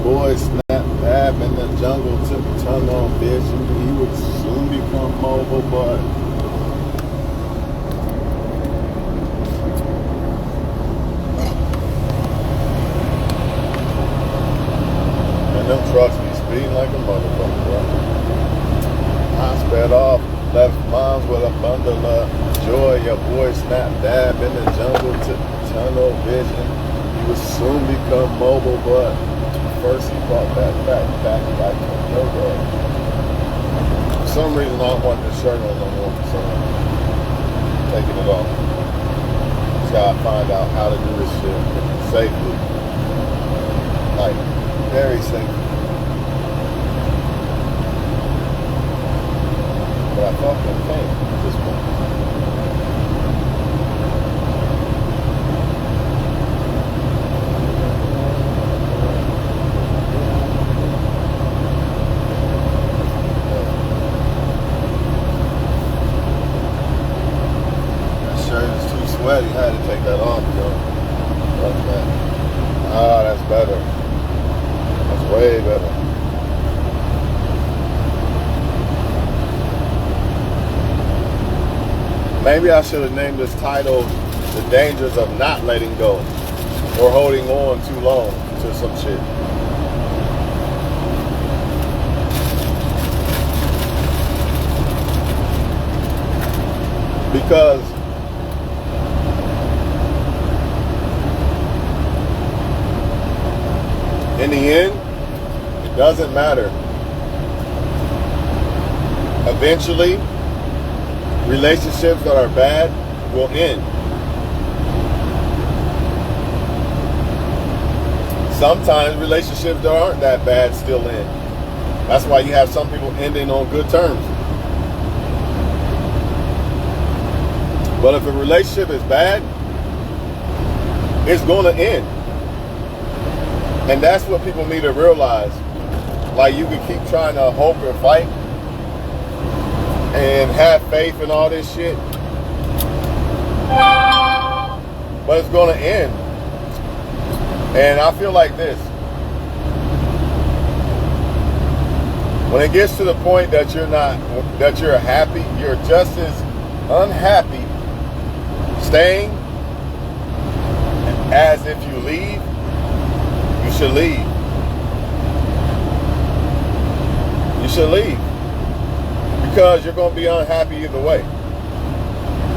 boy snap dab in the jungle, took a tunnel vision. He would soon become mobile, but and them trucks be speeding like a motherfucker, bro. I sped off, left moms with a bundle of joy. Your boy snap dab in the jungle, took tunnel vision. He would soon become mobile, but first he brought that back like a yo-yo. For some reason I don't want this shirt on no more, so I'm taking it off. Just gotta find out how to do this shit safely. Like, very safely. But I fucking can't at this point. Sweaty, I had to take that off, yo. Like that. Ah, that's better. That's way better. Maybe I should have named this title The Dangers of Not Letting Go or Holding On Too Long to some shit. Because in the end, it doesn't matter. Eventually, relationships that are bad will end. Sometimes relationships that aren't that bad still end. That's why you have some people ending on good terms. But if a relationship is bad, it's going to end. And that's what people need to realize. Like, you can keep trying to hope and fight and have faith and all this shit, but it's going to end. And I feel like this. When it gets to the point that you're happy, you're just as unhappy staying as if you leave. You should leave. You should leave. Because you're going to be unhappy either way.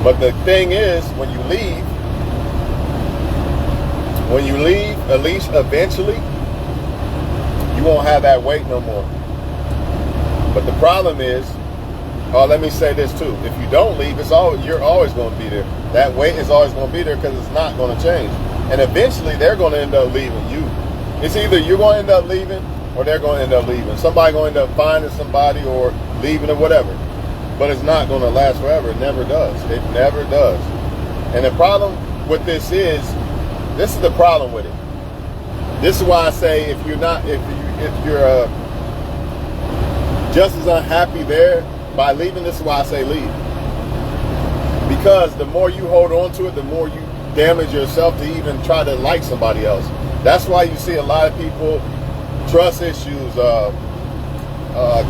But the thing is, when you leave, at least eventually, you won't have that weight no more. But the problem is, let me say this too. If you don't leave, you're always going to be there. That weight is always going to be there because it's not going to change. And eventually, they're going to end up leaving you. It's either you're going to end up leaving or they're going to end up leaving. Somebody's going to end up finding somebody or leaving or whatever. But it's not going to last forever. It never does. It never does. And the problem with this is the problem with it. This is why I say if you're just as unhappy there by leaving, this is why I say leave. Because the more you hold on to it, the more you damage yourself to even try to like somebody else. That's why you see a lot of people, trust issues,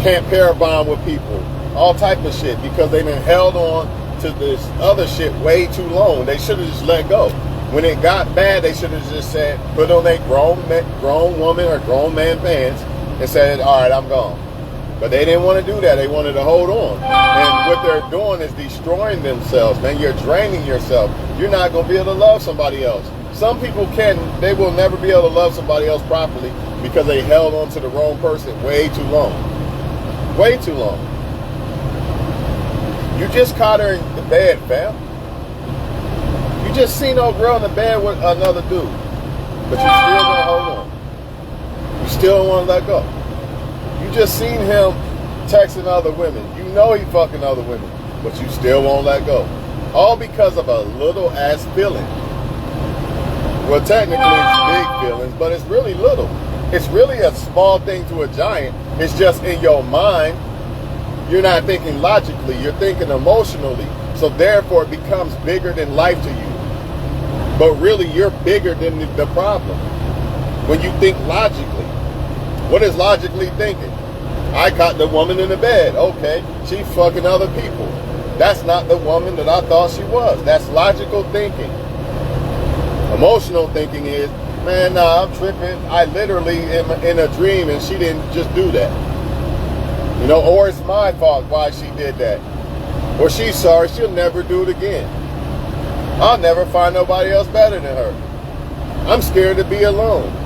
can't pair bond with people, all type of shit, because they've been held on to this other shit way too long. They should have just let go. When it got bad, they should have just said, put on their grown woman or grown man pants and said, all right, I'm gone. But they didn't want to do that. They wanted to hold on. And what they're doing is destroying themselves, man. You're draining yourself. You're not going to be able to love somebody else. Some people they will never be able to love somebody else properly because they held on to the wrong person way too long. Way too long. You just caught her in the bed, fam. You just seen old girl in the bed with another dude. But you still gonna hold on. You still don't want to let go. You just seen him texting other women. You know he fucking other women. But you still won't let go. All because of a little ass feeling. Well, technically it's big feelings, but it's really little. It's really a small thing to a giant. It's just in your mind. You're not thinking logically. You're thinking emotionally. So therefore it becomes bigger than life to you. But really you're bigger than the problem when you think logically. What is logically thinking? I caught the woman in the bed. Okay, she fucking other people. That's not the woman that I thought she was. That's logical thinking. Emotional thinking is, man, nah, I'm tripping. I literally am in a dream and she didn't just do that. You know, or it's my fault why she did that. Or she's sorry, she'll never do it again. I'll never find nobody else better than her. I'm scared to be alone.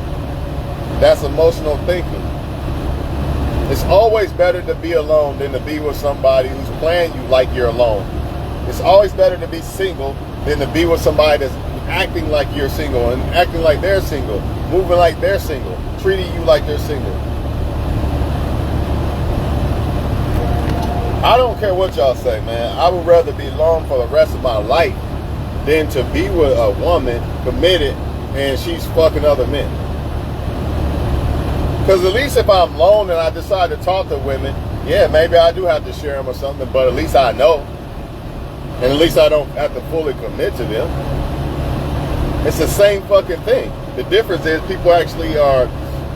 That's emotional thinking. It's always better to be alone than to be with somebody who's playing you like you're alone. It's always better to be single than to be with somebody that's acting like you're single and acting like they're single, moving like they're single, treating you like they're single. I don't care what y'all say, man. I would rather be alone for the rest of my life than to be with a woman committed and she's fucking other men. Because at least if I'm alone and I decide to talk to women, yeah, maybe I do have to share them or something, but at least I know. And at least I don't have to fully commit to them. It's the same fucking thing. The difference is people actually are,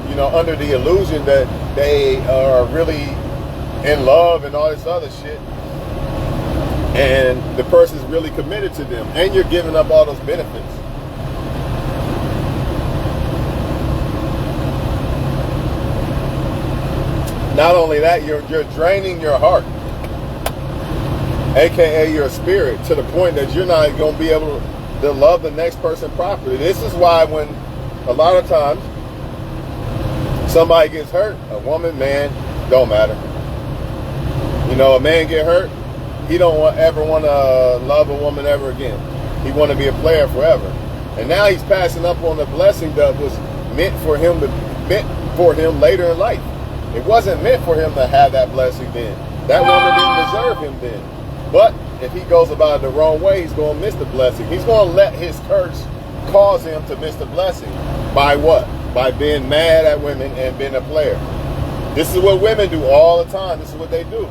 you know, under the illusion that they are really in love and all this other shit. And the person's really committed to them. And you're giving up all those benefits. Not only that, you're draining your heart, aka your spirit, to the point that you're not going to be able to love the next person properly. This is why when a lot of times somebody gets hurt, a woman, man, don't matter. You know, a man get hurt, he don't ever want to love a woman ever again. He want to be a player forever. And now he's passing up on the blessing that was meant for him later in life. It wasn't meant for him to have that blessing then. That woman didn't deserve him then. But if he goes about it the wrong way, he's going to miss the blessing. He's going to let his curse cause him to miss the blessing. By what? By being mad at women and being a player. This is what women do all the time. This is what they do.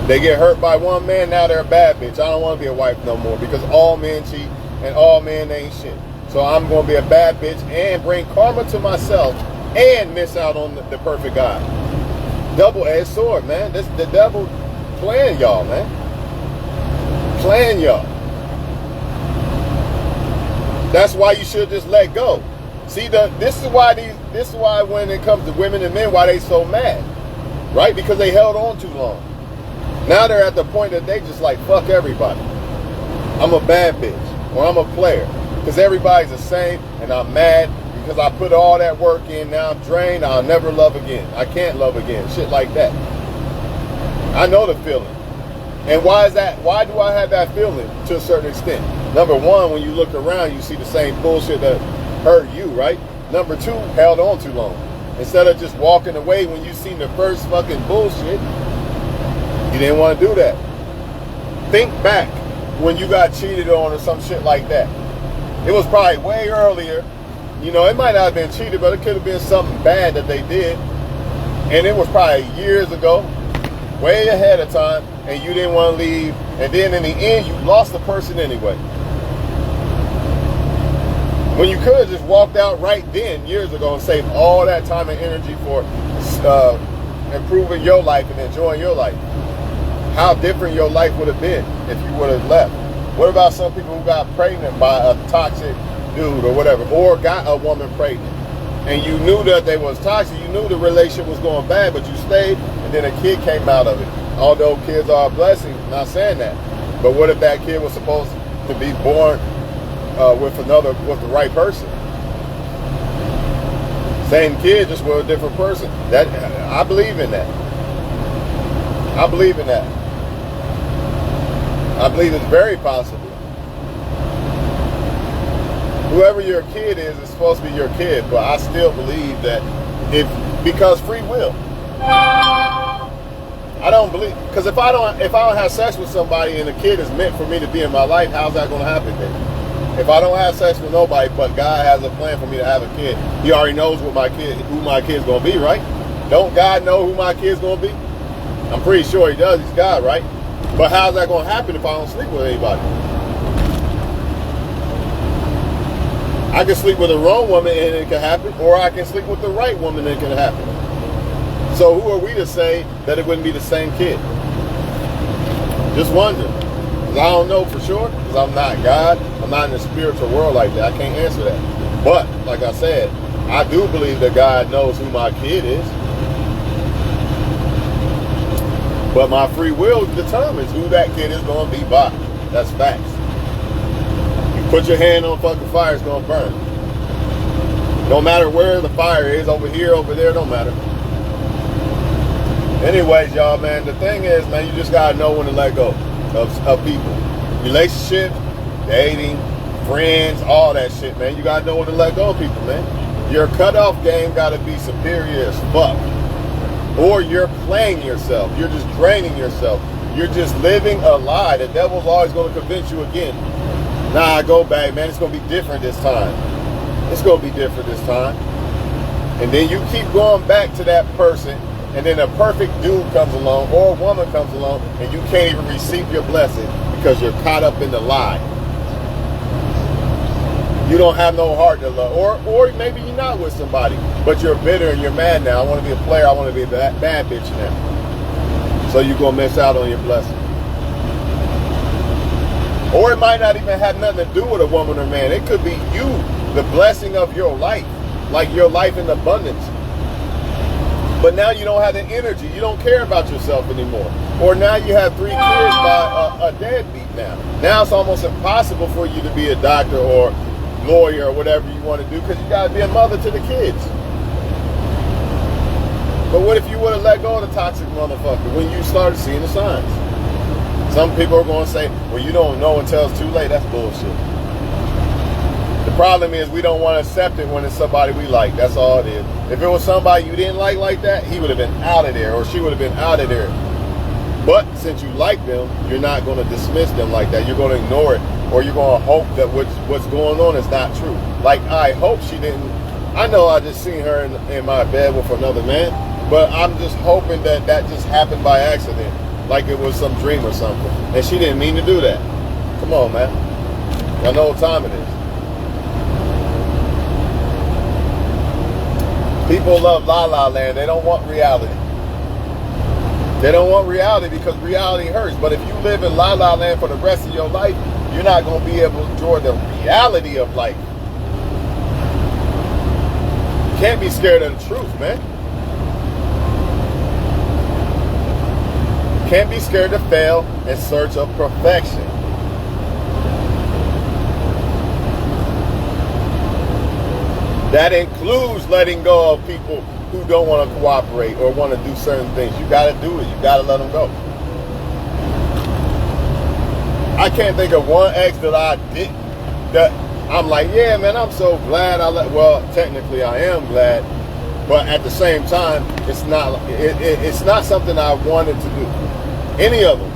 They get hurt by one man, now they're a bad bitch. I don't want to be a wife no more because all men cheat and all men ain't shit. So I'm going to be a bad bitch and bring karma to myself and miss out on the perfect guy. Double-edged sword, man. This the devil playing y'all, man. Playing y'all. That's why you should just let go. See, this is why when it comes to women and men, why they so mad, right? Because they held on too long. Now they're at the point that they just like, fuck everybody. I'm a bad bitch, or I'm a player, because everybody's the same, and I'm mad because I put all that work in. Now I'm drained. I'll never love again. I can't love again. Shit like that. I know the feeling. And why is that? Why do I have that feeling to a certain extent? Number one, when you look around, you see the same bullshit that hurt you, right? Number two, held on too long. Instead of just walking away when you seen the first fucking bullshit, you didn't want to do that. Think back when you got cheated on or some shit like that. It was probably way earlier. You know, it might not have been cheated, but it could have been something bad that they did. And it was probably years ago, way ahead of time, and you didn't want to leave. And then in the end, you lost the person anyway. When you could have just walked out right then, years ago, and saved all that time and energy for improving your life and enjoying your life. How different your life would have been if you would have left. What about some people who got pregnant by a toxic dude or whatever, or got a woman pregnant, and you knew that they was toxic, you knew the relationship was going bad, but you stayed, and then a kid came out of it. Although kids are a blessing, not saying that, but what if that kid was supposed to be born with the right person? Same kid, just with a different person. That I believe in that. I believe in that. I believe it's very possible. Whoever your kid is supposed to be your kid, but I still believe that because free will. I don't believe, because if I don't have sex with somebody and the kid is meant for me to be in my life, how's that going to happen then? If I don't have sex with nobody, but God has a plan for me to have a kid, He already knows who my kid's going to be, right? Don't God know who my kid's going to be? I'm pretty sure He does. He's God, right? But how's that going to happen if I don't sleep with anybody? I can sleep with the wrong woman and it can happen, or I can sleep with the right woman and it can happen. So who are we to say that it wouldn't be the same kid? Just wondering. Because I don't know for sure, because I'm not God. I'm not in the spiritual world like that. I can't answer that. But, like I said, I do believe that God knows who my kid is. But my free will determines who that kid is going to be by. That's facts. You put your hand on fucking fire, it's going to burn. No matter where the fire is, over here, over there, don't matter. Anyways, y'all, man, the thing is, man, you just got to know when to let go of people. Relationships, dating, friends, all that shit, man. You got to know when to let go of people, man. Your cutoff game got to be superior as fuck. Or you're playing yourself. You're just draining yourself. You're just living a lie. The devil's always going to convince you again. Nah, go back, man. It's going to be different this time. It's going to be different this time. And then you keep going back to that person, and then a perfect dude comes along or a woman comes along, and you can't even receive your blessing because you're caught up in the lie. You don't have no heart to love. Or maybe you're not with somebody, but you're bitter and you're mad now. I want to be a player. I want to be a bad bitch now. So you're going to miss out on your blessing. Or it might not even have nothing to do with a woman or man. It could be you, the blessing of your life, like your life in abundance. But now you don't have the energy. You don't care about yourself anymore. Or now you have 3 kids by a deadbeat now. Now it's almost impossible for you to be a doctor or lawyer or whatever you want to do because you got to be a mother to the kids. But what if you would have let go of the toxic motherfucker when you started seeing the signs? Some people are going to say, well, you don't know until it's too late. That's bullshit. The problem is we don't want to accept it when it's somebody we like. That's all it is. If it was somebody you didn't like that, he would have been out of there or she would have been out of there. But since you like them, you're not going to dismiss them like that. You're going to ignore it, or you're going to hope that what's going on is not true. Like, I hope she didn't. I know I just seen her in my bed with another man, but I'm just hoping that just happened by accident, like it was some dream or something. And she didn't mean to do that. Come on, man. I know what time it is. People love La La Land. They don't want reality. They don't want reality because reality hurts. But if you live in La La Land for the rest of your life, you're not going to be able to enjoy the reality of life. You can't be scared of the truth, man. You can't be scared to fail in search of perfection. That includes letting go of people who don't want to cooperate or want to do certain things. You got to do it. You got to let them go. I can't think of one ex that I did that I'm like, yeah, man, I'm so glad well, technically I am glad, but at the same time, it's not something I wanted to do. Any of them.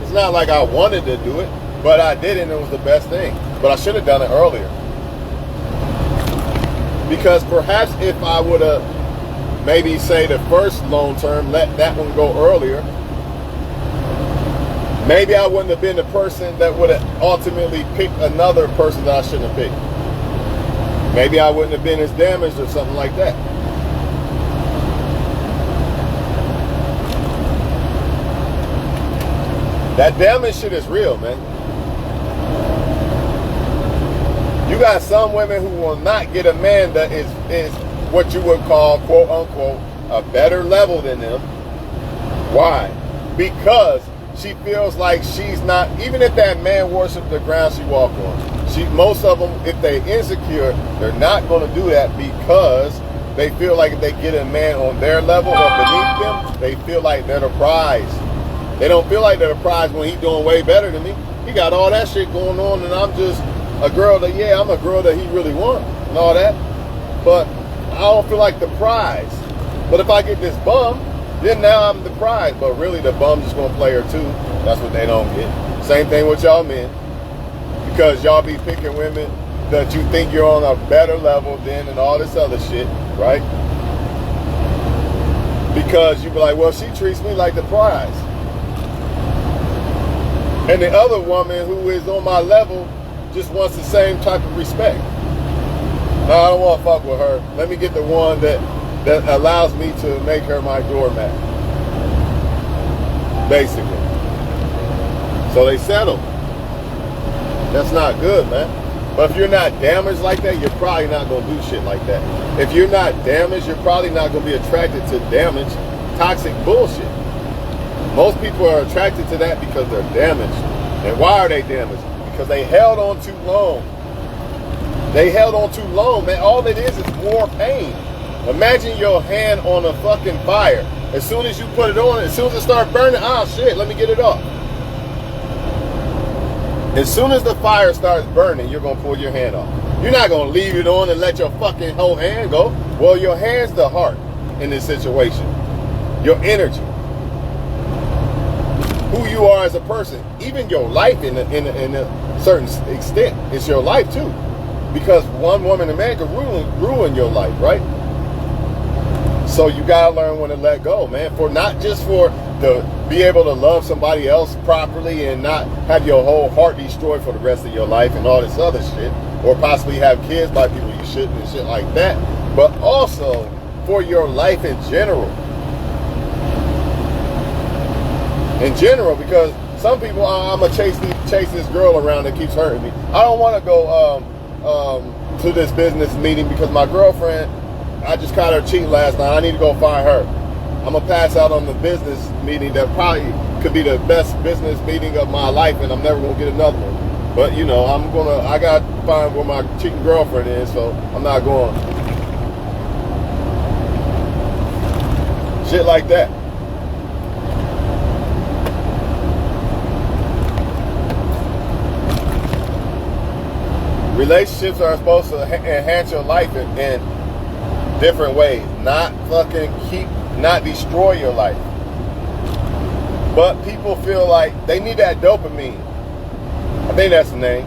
It's not like I wanted to do it, but I did it and it was the best thing. But I should have done it earlier. Because perhaps if I would have maybe say the first loan term, let that one go earlier, maybe I wouldn't have been the person that would have ultimately picked another person that I shouldn't have picked. Maybe I wouldn't have been as damaged or something like that. That damage shit is real, man. You got some women who will not get a man that is what you would call, quote unquote, a better level than them. Why? Because she feels like she's not, even if that man worships the ground she walks on, most of them, if they're insecure, they're not going to do that because they feel like if they get a man on their level or beneath them, they feel like they're the prize. They don't feel like they're the prize when he's doing way better than me. He got all that shit going on and I'm just a girl that, yeah, I'm a girl that he really wants and all that, but I don't feel like the prize. But if I get this bum, then now I'm the prize. But really the bum just gonna play her too. That's what they don't get. Same thing with y'all men. Because y'all be picking women that you think you're on a better level than and all this other shit, right? Because you be like, well, she treats me like the prize. And the other woman who is on my level just wants the same type of respect. No, I don't want to fuck with her. Let me get the one that that allows me to make her my doormat, basically. So they settle. That's not good, man. But if you're not damaged like that, you're probably not going to do shit like that. If you're not damaged, you're probably not going to be attracted to damage, toxic bullshit. Most people are attracted to that because they're damaged. And why are they damaged? Because they held on too long. They held on too long, man. All it is more pain. Imagine your hand on a fucking fire. As soon as you put it on, as soon as it starts burning, oh shit, let me get it off. As soon as the fire starts burning, you're going to pull your hand off. You're not going to leave it on and let your fucking whole hand go. Well, your hand's the heart in this situation. Your energy. Who you are as a person. Even your life in a certain extent. It's your life too. Because one woman and man can ruin your life, right? So you got to learn when to let go, man. For not just for be able to love somebody else properly and not have your whole heart destroyed for the rest of your life and all this other shit, or possibly have kids by people you shouldn't and shit like that, but also for your life in general. In general, because some people, I'm gonna chase this girl around that keeps hurting me. I don't want to go to this business meeting because my girlfriend, I just caught her cheating last night. I need to go find her. I'm going to pass out on the business meeting that probably could be the best business meeting of my life, and I'm never going to get another one. But, you know, I got to find where my cheating girlfriend is, so I'm not going. Shit like that. Relationships are supposed to enhance your life in different ways. Not destroy your life. But people feel like they need that dopamine. I think that's the name.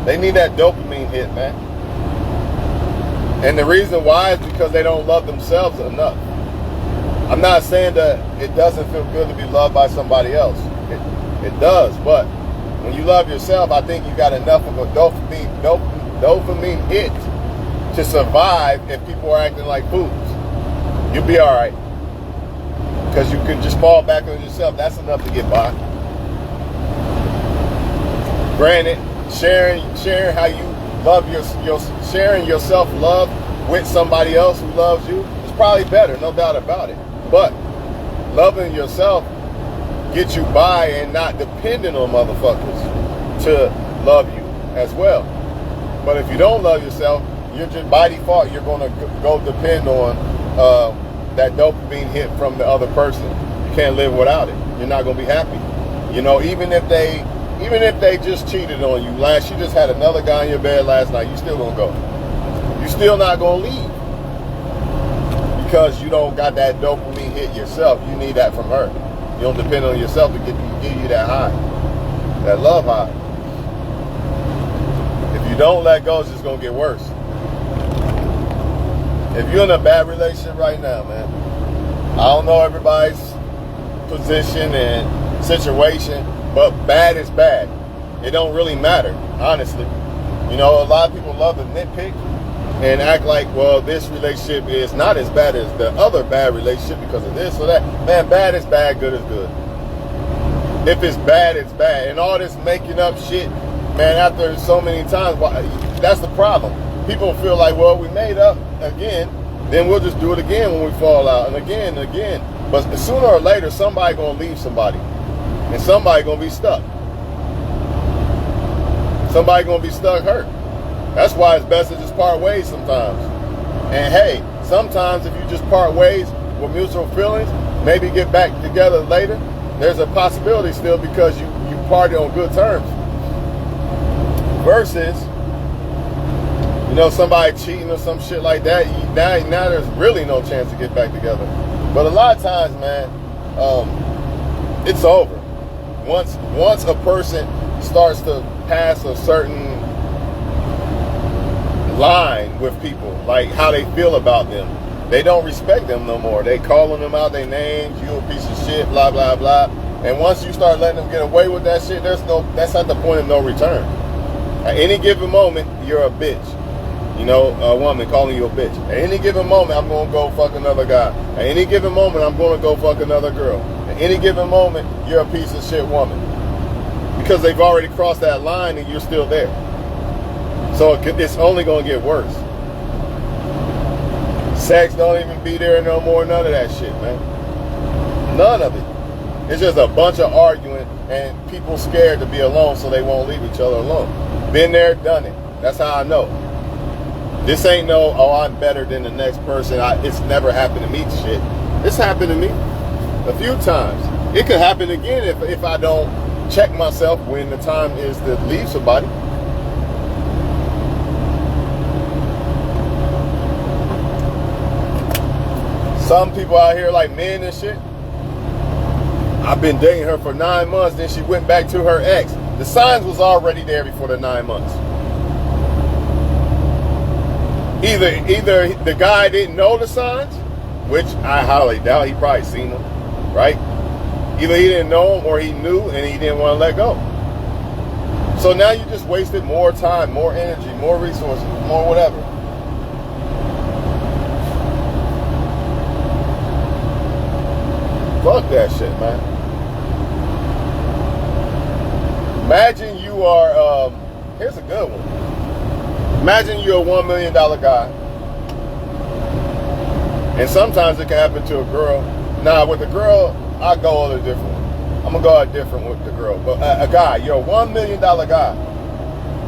They need that dopamine hit, man. And the reason why is because they don't love themselves enough. I'm not saying that it doesn't feel good to be loved by somebody else. It does, but when you love yourself, I think you got enough of a dopamine hit to survive if people are acting like fools. You'll be all right. Because you can just fall back on yourself. That's enough to get by. Granted, sharing how you love sharing your self-love with somebody else who loves you is probably better, no doubt about it. But loving yourself gets you by and not depending on motherfuckers to love you as well. But if you don't love yourself, you're just by default, you're going to go depend on that dopamine hit from the other person. You can't live without it. You're not going to be happy. You know, even if they just cheated on you, you just had another guy in your bed last night, you still going to go. You're still not going to leave because you don't got that dopamine hit yourself. You need that from her. You don't depend on yourself to give you that high, that love high. If you don't let go, it's just going to get worse. If you're in a bad relationship right now, man, I don't know everybody's position and situation, but bad is bad. It don't really matter, honestly. You know, a lot of people love to nitpick and act like, well, this relationship is not as bad as the other bad relationship because of this or that. Man, bad is bad, good is good. If it's bad, it's bad. And all this making up shit, man, after so many times, that's the problem. People feel like, well, we made up again, then we'll just do it again when we fall out, and again and again. But sooner or later, somebody gonna leave somebody, and somebody gonna be stuck. Somebody gonna be stuck hurt. That's why it's best to just part ways sometimes. And hey, sometimes if you just part ways with mutual feelings, maybe get back together later, there's a possibility still because you party on good terms. Versus, you know, somebody cheating or some shit like that, now there's really no chance to get back together. But a lot of times, man, it's over. Once a person starts to pass a certain line with people, like how they feel about them, they don't respect them no more. They calling them out their names, you a piece of shit, blah, blah, blah. And once you start letting them get away with that shit, that's at the point of no return. At any given moment, you're a bitch. You know, a woman calling you a bitch. At any given moment, I'm going to go fuck another guy. At any given moment, I'm going to go fuck another girl. At any given moment, you're a piece of shit woman. Because they've already crossed that line and you're still there. So it's only going to get worse. Sex don't even be there no more. None of that shit, man. None of it. It's just a bunch of arguing and people scared to be alone so they won't leave each other alone. Been there, done it. That's how I know. This ain't no, oh, I'm better than the next person. It's never happened to me shit. It's happened to me a few times. It could happen again if I don't check myself when the time is to leave somebody. Some people out here like men and shit. I've been dating her for 9 months, then she went back to her ex. The signs was already there before the 9 months. Either the guy didn't know the signs, which I highly doubt. He probably seen them, right? Either he didn't know them or he knew and he didn't want to let go. So now you just wasted more time, more energy, more resources, more whatever. Fuck that shit, man. Imagine you are, here's a good one. Imagine you're a $1 million guy. And sometimes it can happen to a girl. Now, with a girl, I go a little different. I'm going to go a different with the girl. But a guy, you're a $1 million guy,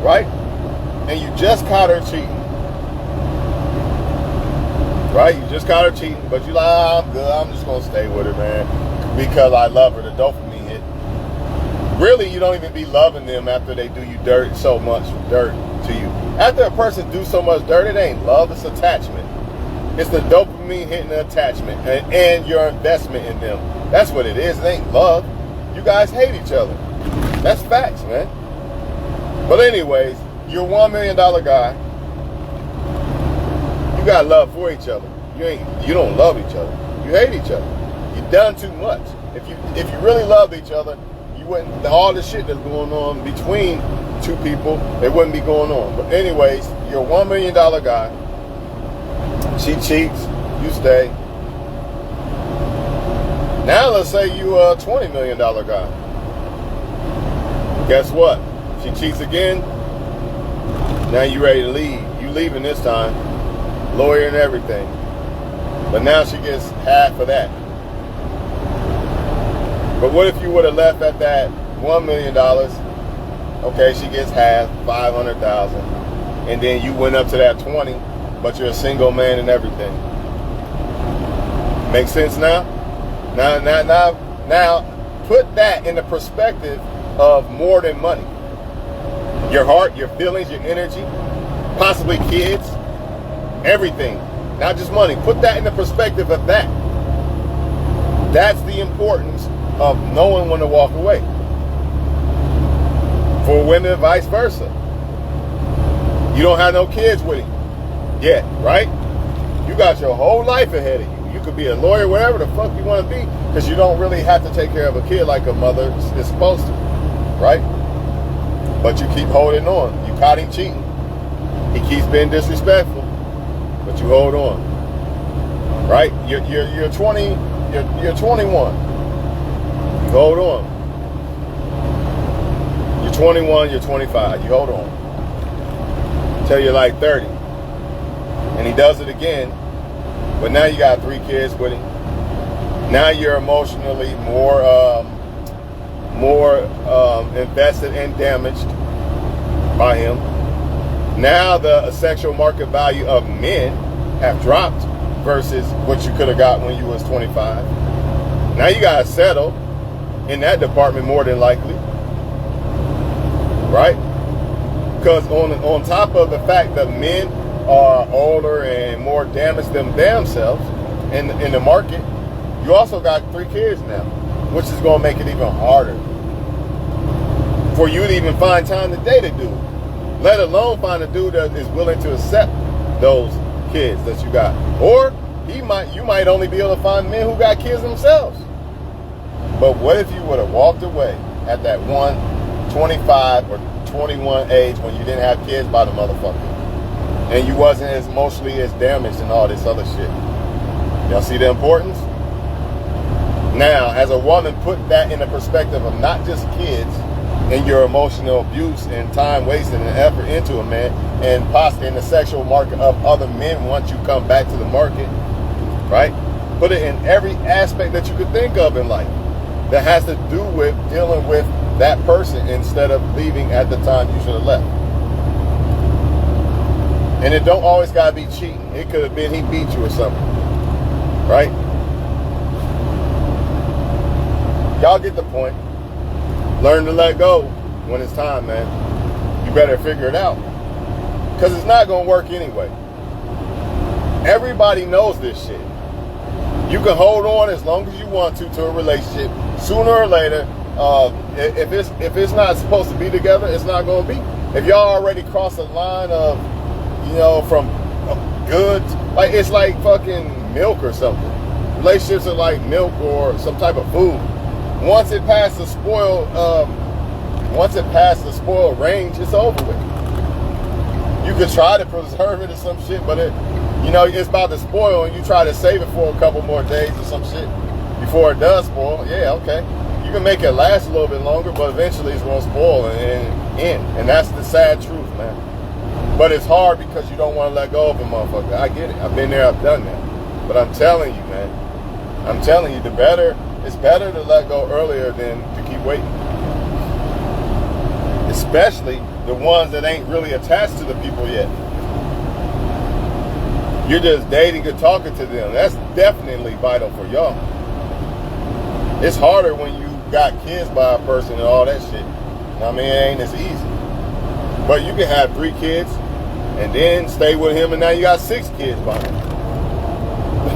right? And you just caught her cheating. Right? You just caught her cheating, but you're like, I'm good. I'm just going to stay with her, man, because I love her. The dopamine hit. Really, you don't even be loving them after they do you dirt, so much dirt to you. After a person do so much dirt, it ain't love, it's attachment. It's the dopamine hitting the attachment and your investment in them. That's what it is. It ain't love. You guys hate each other. That's facts, man. But anyways, you're a $1 million guy. You got love for each other. You don't love each other. You hate each other. You've done too much. If you really loved each other, you wouldn't, all the shit that's going on between two people, it wouldn't be going on. But anyways, you're a $1 million guy. She cheats, you stay. Now let's say you a $20 million guy. Guess what? She cheats again. Now you ready to leave. You leaving this time. Lawyer and everything. But now she gets half of that. But what if you would have left at that $1 million? Okay, she gets half, 500,000, and then you went up to that 20, but you're a single man and everything. Make sense now? Now, put that in the perspective of more than money. Your heart, your feelings, your energy, possibly kids, everything, not just money. Put that in the perspective of that. That's the importance of knowing when to walk away. For women, vice versa. You don't have no kids with him yet, right? You got your whole life ahead of you. You could be a lawyer, whatever the fuck you want to be, because you don't really have to take care of a kid like a mother is supposed to, right? But you keep holding on. You caught him cheating. He keeps being disrespectful, but you hold on, right? You're 20. You're 21. You hold on. You're 21, you're 25, you hold on. Till you're like 30. And he does it again, but now you got 3 kids with him. Now you're emotionally more invested and damaged by him. Now the sexual market value of men have dropped versus what you could have got when you was 25. Now you got to settle in that department more than likely. Right? Because on top of the fact that men are older and more damaged than themselves in the market, you also got 3 kids now, which is going to make it even harder for you to even find time to date a dude, let alone find a dude that is willing to accept those kids that you got. Or you might only be able to find men who got kids themselves. But what if you would have walked away at that 25 or 21 age when you didn't have kids by the motherfucker? and you wasn't as emotionally as damaged and all this other shit. Y'all see the importance? Now, as a woman, put that in the perspective of not just kids and your emotional abuse and time wasted and effort into a man, and possibly in the sexual market of other men once you come back to the market, right? Put it in every aspect that you could think of in life that has to do with dealing with that person instead of leaving at the time you should have left. And it don't always gotta be cheating. It could have been he beat you or something, right? Y'all get the point. Learn to let go when it's time, man. You better figure it out, because it's not gonna work anyway. Everybody knows this shit. You can hold on as long as you want to a relationship. Sooner or later, if it's not supposed to be together, it's not gonna be. If y'all already crossed the line of, you know, from goods, like it's like fucking milk or something. Relationships are like milk or some type of food. Once it passed the spoil range, it's over with. You could try to preserve it or some shit, but it's about to spoil, and you try to save it for a couple more days or some shit before it does spoil. Yeah, okay. You can make it last a little bit longer, but eventually it's gonna spoil and end. And that's the sad truth, man. But it's hard because you don't want to let go of a motherfucker. I get it. I've been there, I've done that. But I'm telling you, man. I'm telling you, it's better to let go earlier than to keep waiting. Especially the ones that ain't really attached to the people yet. You're just dating and talking to them. That's definitely vital for y'all. It's harder when you got kids by a person and all that shit. I mean, it ain't as easy. But you can have 3 kids and then stay with him, and now you got 6 kids by him.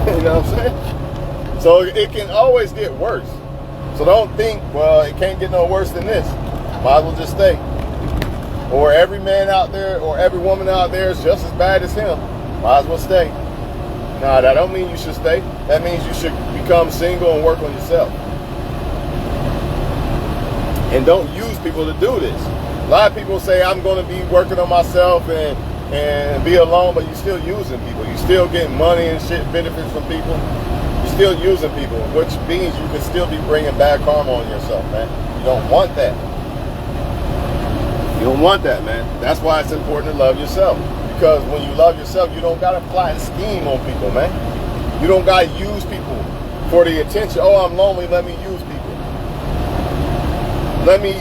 You know what I'm saying? So it can always get worse. So don't think, well, it can't get no worse than this. Might as well just stay. Or every man out there or every woman out there is just as bad as him. Might as well stay. Nah, that don't mean you should stay. That means you should become single and work on yourself. And don't use people to do this. A lot of people say, I'm going to be working on myself and be alone, but you're still using people. You're still getting money and shit, benefits from people. You're still using people, which means you can still be bringing bad karma on yourself, man. You don't want that. You don't want that, man. That's why it's important to love yourself. Because when you love yourself, you don't got to plot and scheme on people, man. You don't got to use people for the attention. Oh, I'm lonely, let me use people. Let me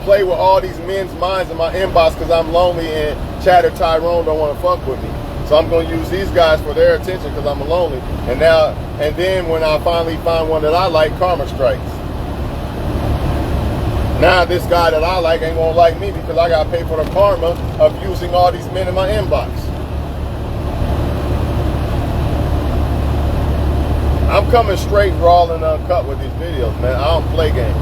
play with all these men's minds in my inbox because I'm lonely and Chatter Tyrone don't want to fuck with me. So I'm going to use these guys for their attention because I'm lonely. And then when I finally find one that I like, karma strikes. Now this guy that I like ain't going to like me because I got to pay for the karma of using all these men in my inbox. I'm coming straight, raw, and uncut with these videos, man. I don't play games.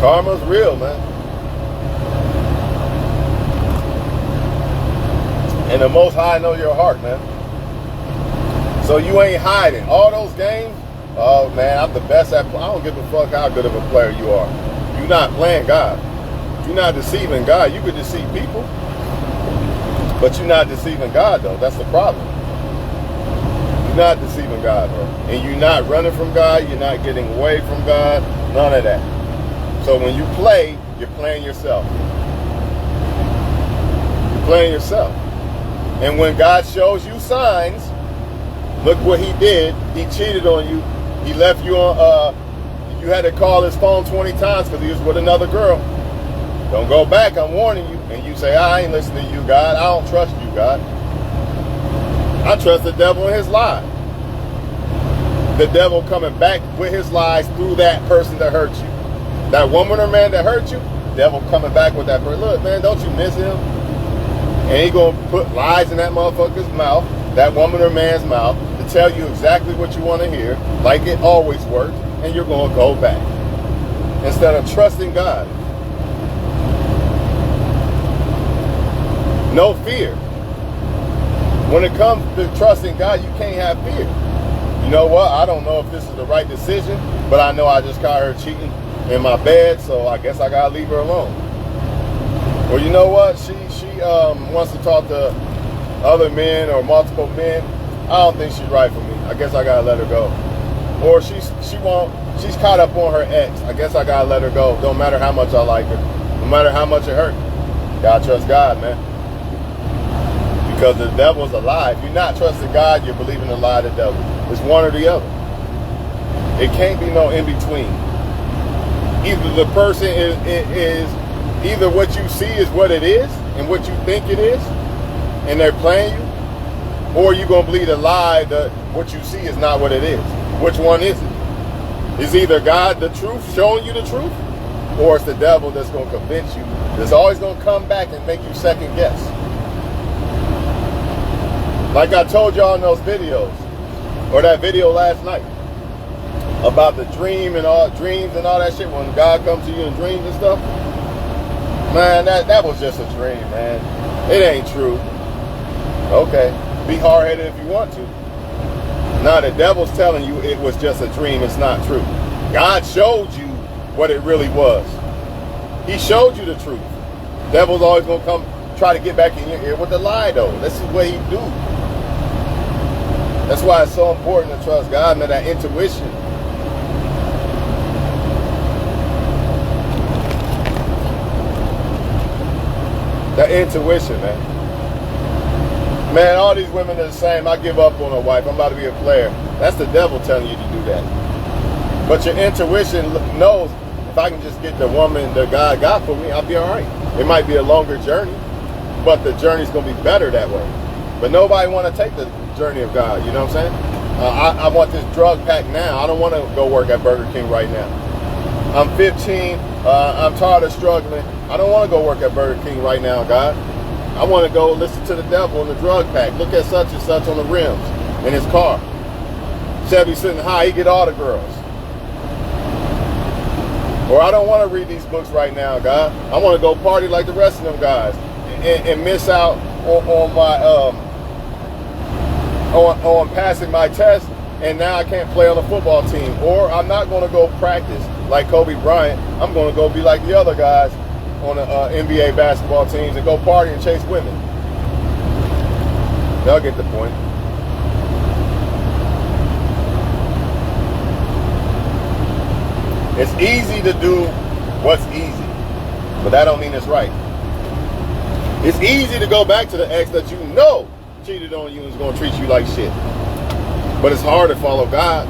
Karma's real, man. And the Most High know your heart, man. So you ain't hiding. All those games, oh man, I'm the best at, I don't give a fuck how good of a player you are. You're not playing God. You're not deceiving God. You could deceive people, but you're not deceiving God, though. That's the problem. You're not deceiving God, bro. And you're not running from God. You're not getting away from God. None of that. So when you play, you're playing yourself. You're playing yourself. And when God shows you signs, look what he did. He cheated on you. He left you on, you had to call his phone 20 times because he was with another girl. Don't go back, I'm warning you. And you say, I ain't listening to you, God. I don't trust you, God. I trust the devil and his lie. The devil coming back with his lies through that person that hurt you. That woman or man that hurt you, devil coming back with that person. Look, man, don't you miss him? And he gonna put lies in that motherfucker's mouth, that woman or man's mouth, to tell you exactly what you want to hear, like it always worked, and you're gonna go back. Instead of trusting God. No fear. When it comes to trusting God, you can't have fear. You know what? I don't know if this is the right decision, but I know I just got her cheating. in my bed, so I guess I gotta leave her alone. Or you know what? She wants to talk to other men or multiple men. I don't think she's right for me. I guess I gotta let her go. Or she's caught up on her ex. I guess I gotta let her go. Don't matter how much I like her. No matter how much it hurt. Gotta trust God, man. Because the devil's a lie. If you're not trusting God, you're believing the lie of the devil. It's one or the other. It can't be no in between. Either the person is either what you see is what it is and what you think it is, and they're playing you, or you're going to believe a lie that what you see is not what it is. Which one is it? Is either God the truth, showing you the truth, or it's the devil that's going to convince you. That's always going to come back and make you second guess. Like I told y'all in those videos, or that video last night, about the dreams and all that shit, when God comes to you in dreams and stuff. Man, that was just a dream, man. It ain't true. Okay, be hard-headed if you want to. Now the devil's telling you it was just a dream, it's not true. God showed you what it really was. He showed you the truth. Devil's always gonna come try to get back in your ear with a lie though. This is what he do. That's why it's so important to trust God, man, that intuition. That intuition, man. Man, all these women are the same. I give up on a wife. I'm about to be a player. That's the devil telling you to do that. But your intuition knows if I can just get the woman that God got for me, I'll be all right. It might be a longer journey, but the journey's going to be better that way. But nobody want to take the journey of God. You know what I'm saying? I want this drug pack now. I don't want to go work at Burger King right now. I'm 15. I'm tired of struggling. I don't want to go work at Burger King right now, God. I want to go listen to the devil in the drug pack. Look at such and such on the rims in his car. Chevy sitting high, he get all the girls. Or I don't want to read these books right now, God. I want to go party like the rest of them guys and miss out on my on passing my test, and now I can't play on the football team. Or I'm not going to go practice like Kobe Bryant. I'm going to go be like the other guys on the NBA basketball teams and go party and chase women. Y'all get the point. It's easy to do what's easy, but that don't mean it's right. It's easy to go back to the ex that you know cheated on you and is going to treat you like shit. But it's hard to follow God.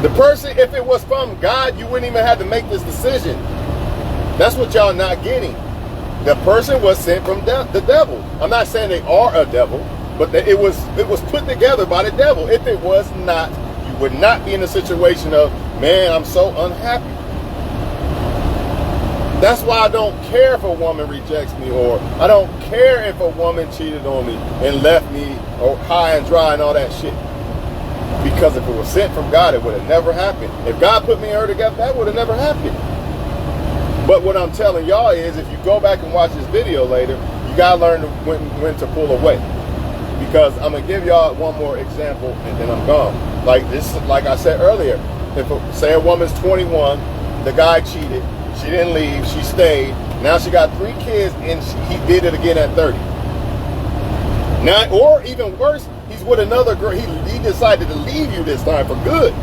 The person, if it was from God, you wouldn't even have to make this decision. That's what y'all not getting. The person was sent from the devil. I'm not saying they are a devil, but it was put together by the devil. If it was not, you would not be in a situation of, man, I'm so unhappy. That's why I don't care if a woman rejects me, or I don't care if a woman cheated on me and left me or high and dry and all that shit. Because if it was sent from God, it would have never happened. If God put me and her together, that would have never happened. But what I'm telling y'all is, if you go back and watch this video later, you gotta learn when to pull away. Because I'm gonna give y'all one more example, and then I'm gone. Like I said earlier, say a woman's 21, the guy cheated, she didn't leave, she stayed. Now she got 3 kids, and he did it again at 30. Now, or even worse, he's with another girl. He decided to leave you this time for good.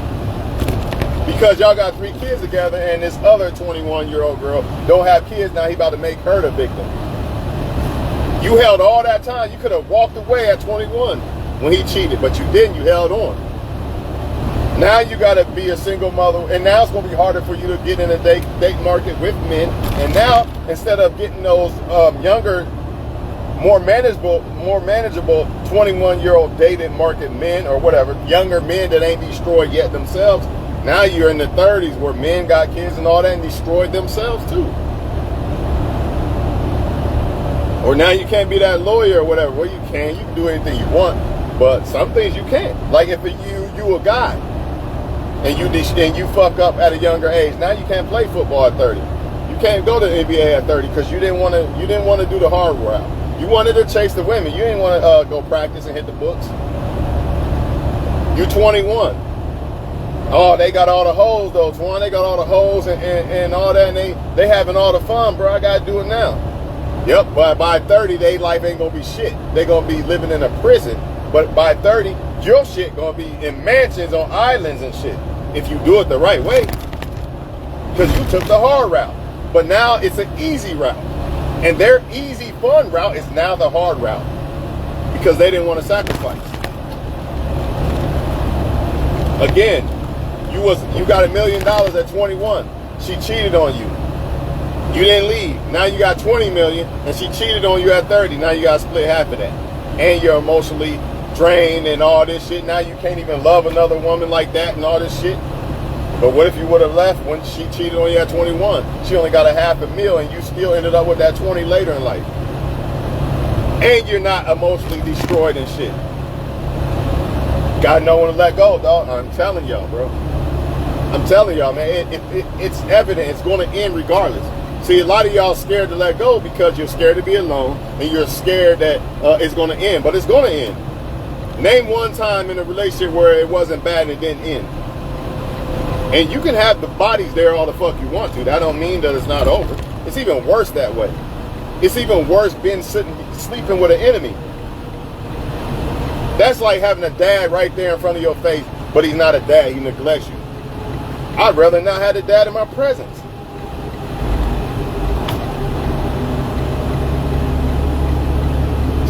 Because y'all got 3 kids together, and this other 21-year-old girl don't have kids. Now he about to make her the victim. You held all that time. You could have walked away at 21 when he cheated, but you didn't. You held on. Now you got to be a single mother, and now it's going to be harder for you to get in a date market with men. And now, instead of getting those younger, more manageable 21-year-old dated market men or whatever, younger men that ain't destroyed yet themselves, now you're in the 30s where men got kids and all that and destroyed themselves too. Or now you can't be that lawyer or whatever. Well, you can do anything you want, but some things you can't. Like if you a guy and you fuck up at a younger age, now you can't play football at 30. You can't go to the NBA at 30 because you didn't want to do the hard route. You wanted to chase the women. You didn't want to go practice and hit the books. You're 21. Oh, they got all the hoes though, Twan. They got all the hoes and all that, and they having all the fun, bro. I gotta do it now. Yep, but by 30, their life ain't gonna be shit. They gonna be living in a prison. But by 30, your shit gonna be in mansions on islands and shit. If you do it the right way. Because you took the hard route. But now it's an easy route. And their easy, fun route is now the hard route. Because they didn't want to sacrifice. Again, you got $1 million at 21. She cheated on you. You didn't leave. Now you got 20 million and she cheated on you at 30. Now you got to split half of that. And you're emotionally drained and all this shit. Now you can't even love another woman like that and all this shit. But what if you would have left when she cheated on you at 21? She only got a $500,000 and you still ended up with that 20 later in life. And you're not emotionally destroyed and shit. Gotta know when to let go, dog. I'm telling y'all, bro. I'm telling y'all, man. It's evident. It's going to end regardless. See, a lot of y'all scared to let go because you're scared to be alone and you're scared that it's going to end. But it's going to end. Name one time in a relationship where it wasn't bad and it didn't end. And you can have the bodies there all the fuck you want to. That don't mean that it's not over. It's even worse that way. It's even worse being sleeping with an enemy. That's like having a dad right there in front of your face, but he's not a dad. He neglects you. I'd rather not have a dad in my presence.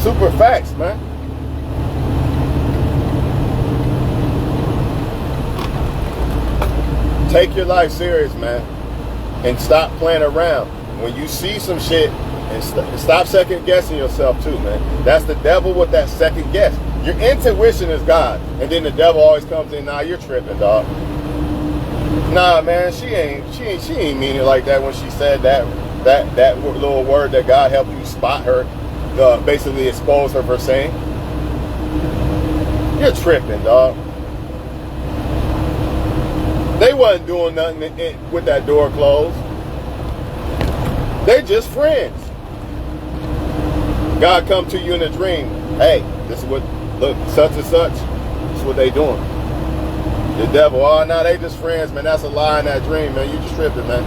Super facts, man. Take your life serious, man. And stop playing around. When you see some shit, and stop second guessing yourself too, man. That's the devil with that second guess. Your intuition is God. And then the devil always comes in, nah, you're tripping, dog. Nah, man, she ain't mean it like that when she said that little word that God helped you spot her. Basically expose her for saying. You're tripping, dog. They wasn't doing nothing with that door closed. They just friends. God come to you in a dream. Hey, this is what, look, such and such. This is what they doing. The devil, oh, no, they just friends, man. That's a lie in that dream, man. You just tripping, man.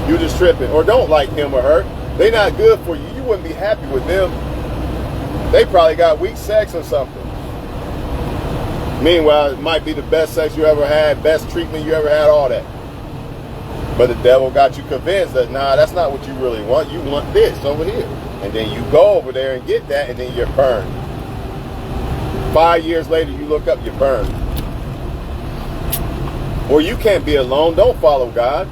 You just tripping. Or don't like him or her. They not good for you. You wouldn't be happy with them. They probably got weak sex or something. Meanwhile, it might be the best sex you ever had, best treatment you ever had, all that. But the devil got you convinced that, nah, that's not what you really want. You want this over here. And then you go over there and get that, and then you're burned. 5 years later, you look up, you're burned. Or you can't be alone. Don't follow God.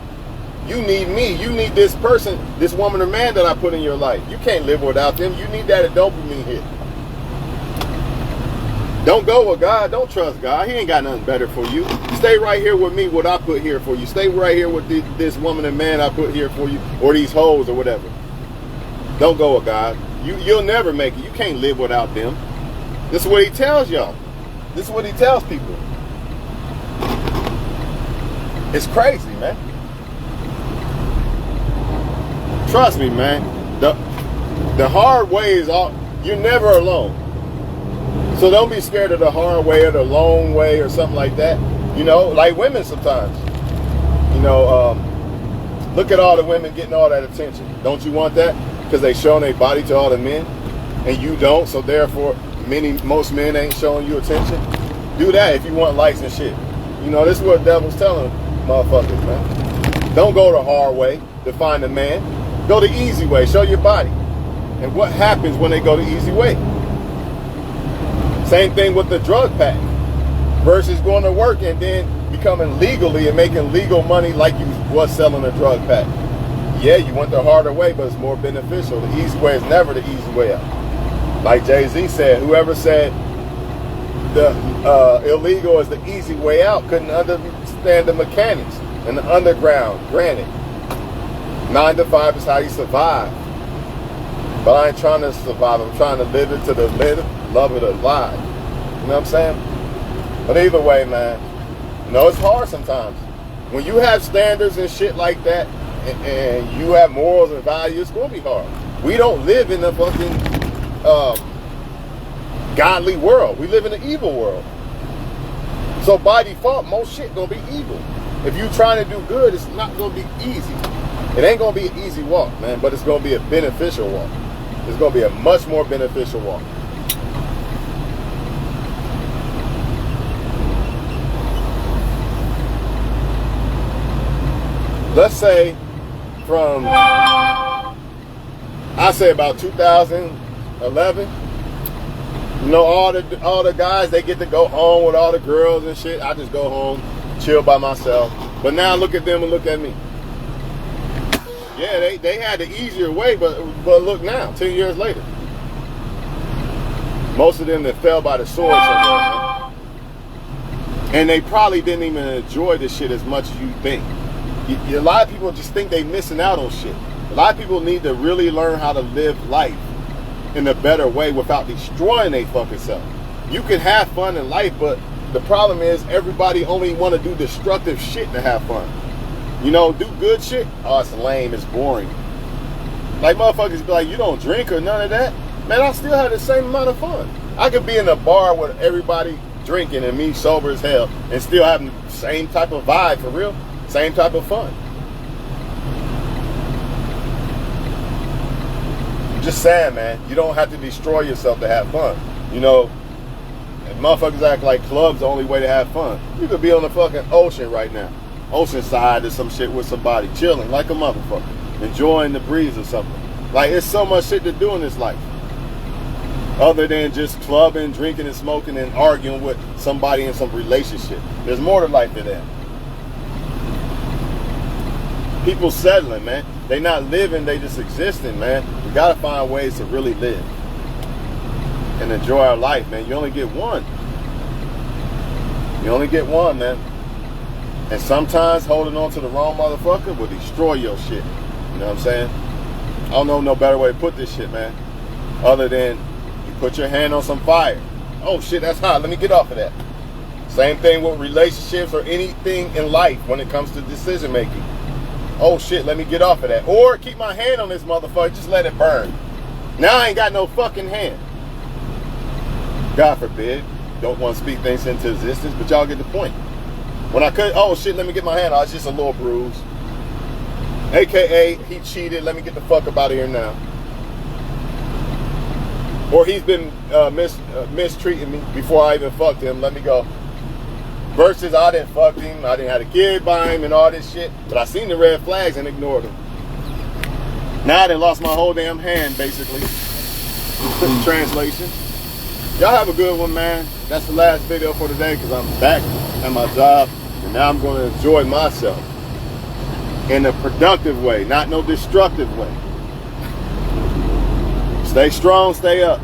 You need me. You need this person, this woman or man that I put in your life. You can't live without them. You need that dopamine hit. Don't go with God. Don't trust God. He ain't got nothing better for you. Stay right here with me, what I put here for you. Stay right here with this woman and man I put here for you, or these hoes or whatever. Don't go with God. You'll never make it. You can't live without them. This is what he tells y'all. This is what he tells people. It's crazy, man. Trust me, man. The hard way is you're never alone. So don't be scared of the hard way or the long way or something like that. You know, like women sometimes. You know, look at all the women getting all that attention. Don't you want that? Because they showing their body to all the men, and you don't. So therefore, most men ain't showing you attention. Do that if you want likes and shit. You know, this is what the devil's telling motherfuckers, man. Don't go the hard way to find a man. Go the easy way. Show your body. And what happens when they go the easy way? Same thing with the drug pack versus going to work and then becoming legally and making legal money like you was selling a drug pack. Yeah, you went the harder way, but it's more beneficial. The easy way is never the easy way out. Like Jay-Z said, whoever said the illegal is the easy way out couldn't understand the mechanics and the underground. Granted, 9 to 5 is how you survive. But I ain't trying to survive. I'm trying to live it to the love it alive. You know what I'm saying? But either way, man, you know, it's hard sometimes. When you have standards and shit like that, and you have morals and values, it's going to be hard. We don't live in the fucking godly world. We live in an evil world. So by default, most shit gonna be evil. If you trying to do good, it's not gonna be easy. It ain't gonna be an easy walk, man, but it's gonna be a beneficial walk. It's gonna be a much more beneficial walk. Let's say from, I say about 2011, you know, all the guys, they get to go home with all the girls and shit. I just go home, chill by myself. But now look at them and look at me. Yeah, they had the easier way, but look now, 10 years later. Most of them that fell by the sword somewhere, man. And they probably didn't even enjoy this shit as much as you think. A lot of people just think they missing out on shit. A lot of people need to really learn how to live life in a better way without destroying their fucking self. You can have fun in life, but the problem is everybody only want to do destructive shit to have fun. You know, do good shit, oh, it's lame, it's boring. Like motherfuckers be like, you don't drink or none of that. Man, I still have the same amount of fun. I could be in a bar with everybody drinking and me sober as hell and still having the same type of vibe, for real. Same type of fun. I'm just saying, man, you don't have to destroy yourself to have fun. You know, and motherfuckers act like club's the only way to have fun. You could be on the fucking ocean right now. Ocean side or some shit with somebody, chilling like a motherfucker, enjoying the breeze or something. Like, there's so much shit to do in this life. Other than just clubbing, drinking and smoking and arguing with somebody in some relationship. There's more to life than that. People settling, man. They not living, they just existing, man. We gotta find ways to really live and enjoy our life, man. You only get one. You only get one, man. And sometimes holding on to the wrong motherfucker will destroy your shit. You know what I'm saying? I don't know no better way to put this shit, man. Other than you put your hand on some fire. Oh shit, that's hot. Let me get off of that. Same thing with relationships or anything in life when it comes to decision making. Oh shit, let me get off of that. Or keep my hand on this motherfucker, just let it burn. Now I ain't got no fucking hand. God forbid. Don't want to speak things into existence, but y'all get the point. When I could, oh shit, let me get my hand off, it's just a little bruise. AKA, he cheated, let me get the fuck up out of here now. Or he's been mistreating me before I even fucked him, let me go. Versus I didn't fuck him, I didn't have a kid by him and all this shit, but I seen the red flags and ignored them. Now I done lost my whole damn hand, basically. Translation. Y'all have a good one, man. That's the last video for today because I'm back at my job and now I'm going to enjoy myself in a productive way, not no destructive way. Stay strong, stay up.